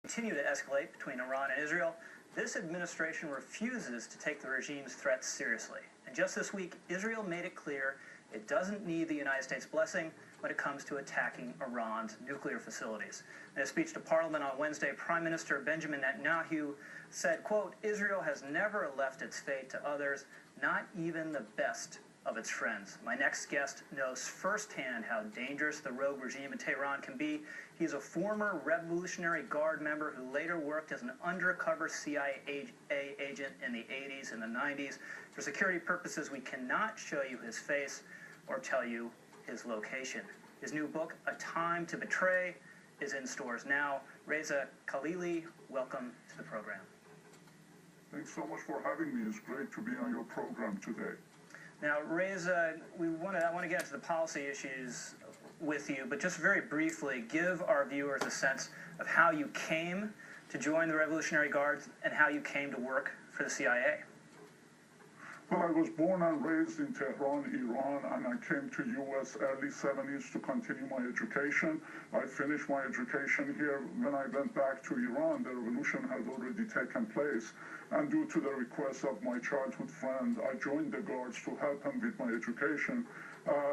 Continue to escalate between Iran and Israel. This administration refuses to take the regime's threats seriously. And just this week, Israel made it clear it doesn't need the United States' blessing when it comes to attacking Iran's nuclear facilities. In a speech to Parliament on Wednesday, Prime Minister Benjamin Netanyahu said, quote, "Israel has never left its fate to others, not even the best of its friends. My next guest knows firsthand how dangerous the rogue regime in Tehran can be. He's a former Revolutionary Guard member who later worked as an undercover CIA agent in the 80s and the 90s. For security purposes, we cannot show you his face or tell you his location." His new book, A Time to Betray, is in stores now. Reza Kahlili, welcome to the program. Thanks so much for having me. It's great to be on your program today. Now, Reza, I want to get into the policy issues with you, but just very briefly, give our viewers a sense of how you came to join the Revolutionary Guard and how you came to work for the CIA. Well, I was born and raised in Tehran, Iran, and I came to U.S. early 70s to continue my education. I finished my education here. When I went back to Iran, the revolution had already taken place. And due to the request of my childhood friend, I joined the Guards to help him with my education.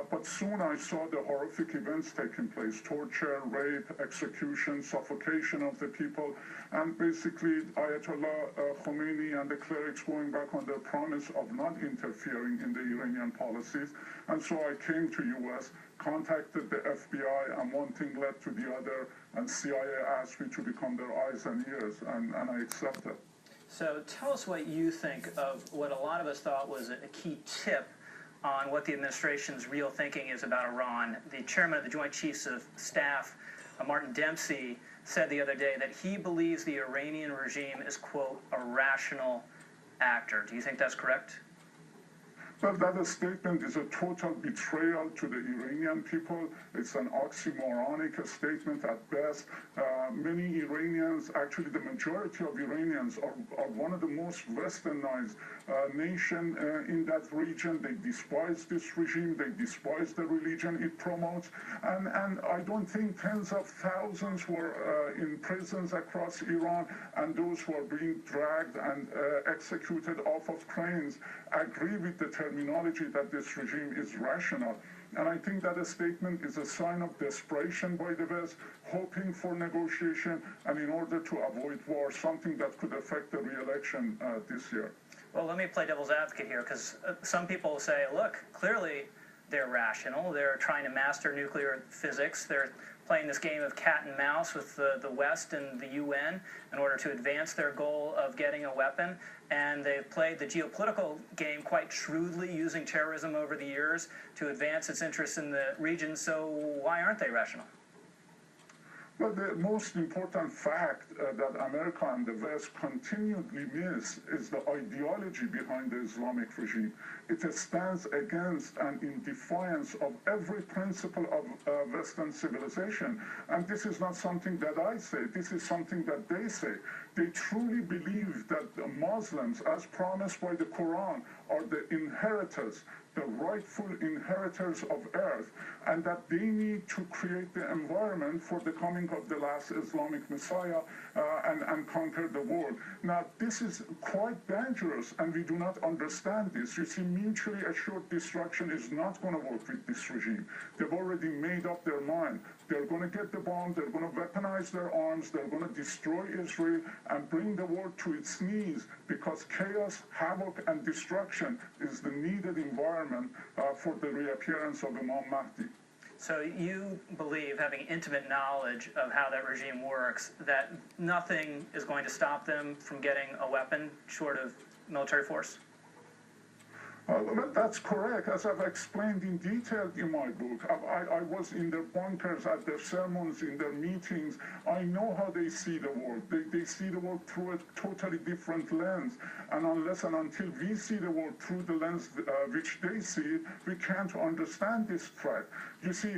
But soon I saw the horrific events taking place: torture, rape, execution, suffocation of the people, and basically Ayatollah Khomeini and the clerics going back on their promise of not interfering in the Iranian policies. And so I came to U.S., contacted the FBI, and one thing led to the other, and CIA asked me to become their eyes and ears, and I accepted. So tell us what you think of what a lot of us thought was a key tip on what the administration's real thinking is about Iran. The chairman of the Joint Chiefs of Staff, Martin Dempsey, said the other day that he believes the Iranian regime is, quote, a rational actor. Do you think that's correct? Well, that statement is a total betrayal to the Iranian people. It's an oxymoronic statement at best. Many Iranians, actually the majority of Iranians, are one of the most westernized nation in that region. They despise this regime. They despise the religion it promotes. And I don't think tens of thousands were in prisons across Iran, and those who are being dragged and executed off of cranes agree with the terminology that this regime is rational. And I think that a statement is a sign of desperation by the West, hoping for negotiation, and in order to avoid war, something that could affect the re-election this year. Well, let me play devil's advocate here, because some people say, look, clearly they're rational. They're trying to master nuclear physics. They're playing this game of cat and mouse with the West and the UN in order to advance their goal of getting a weapon. And they've played the geopolitical game quite shrewdly, using terrorism over the years to advance its interests in the region. So why aren't they rational? Well, the most important fact that America and the West continually miss is the ideology behind the Islamic regime. It stands against and in defiance of every principle of Western civilization. And this is not something that I say. This is something that they say. They truly believe that the Muslims, as promised by the Quran, are the inheritors, the rightful inheritors of earth, and that they need to create the environment for the coming of the last Islamic Messiah and conquer the world. Now, this is quite dangerous, and we do not understand this. You see, mutually assured destruction is not going to work with this regime. They've already made up their mind. They're going to get the bomb, they're going to weaponize their arms, they're going to destroy Israel and bring the world to its knees, because chaos, havoc, and destruction is the needed environment for the reappearance of Imam Mahdi. So you believe, having intimate knowledge of how that regime works, that nothing is going to stop them from getting a weapon short of military force? Well, that's correct. As I've explained in detail in my book, I was in their bunkers, at their sermons, in their meetings. I know how they see the world. They see the world through a totally different lens. And unless and until we see the world through the lens which they see it, we can't understand this threat. You see,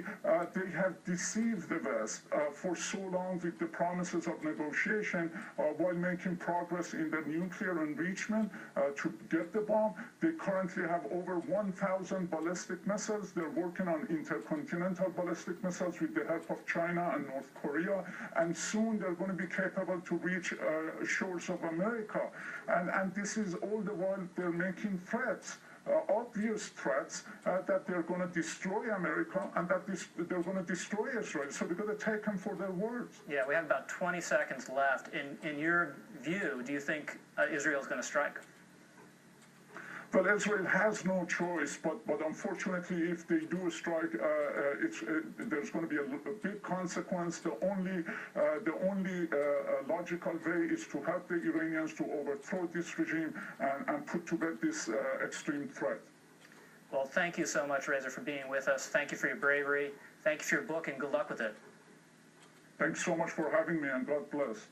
they have deceived the West for so long with the promises of negotiation while making progress in the nuclear enrichment to get the bomb. They currently currently have over 1,000 ballistic missiles. They're working on intercontinental ballistic missiles with the help of China and North Korea, and soon they're going to be capable to reach shores of America. And this is all the while they're making threats. Obvious threats that they're going to destroy America and that they're going to destroy Israel. So we've got to take them for their words. Yeah, we have about 20 seconds left. In your view, do you think Israel is going to strike? Well, Israel has no choice, but unfortunately, if they do strike, there's going to be a big consequence. The only logical way is to help the Iranians to overthrow this regime and put to bed this extreme threat. Well, thank you so much, Reza, for being with us. Thank you for your bravery. Thank you for your book, and good luck with it. Thanks so much for having me, and God bless.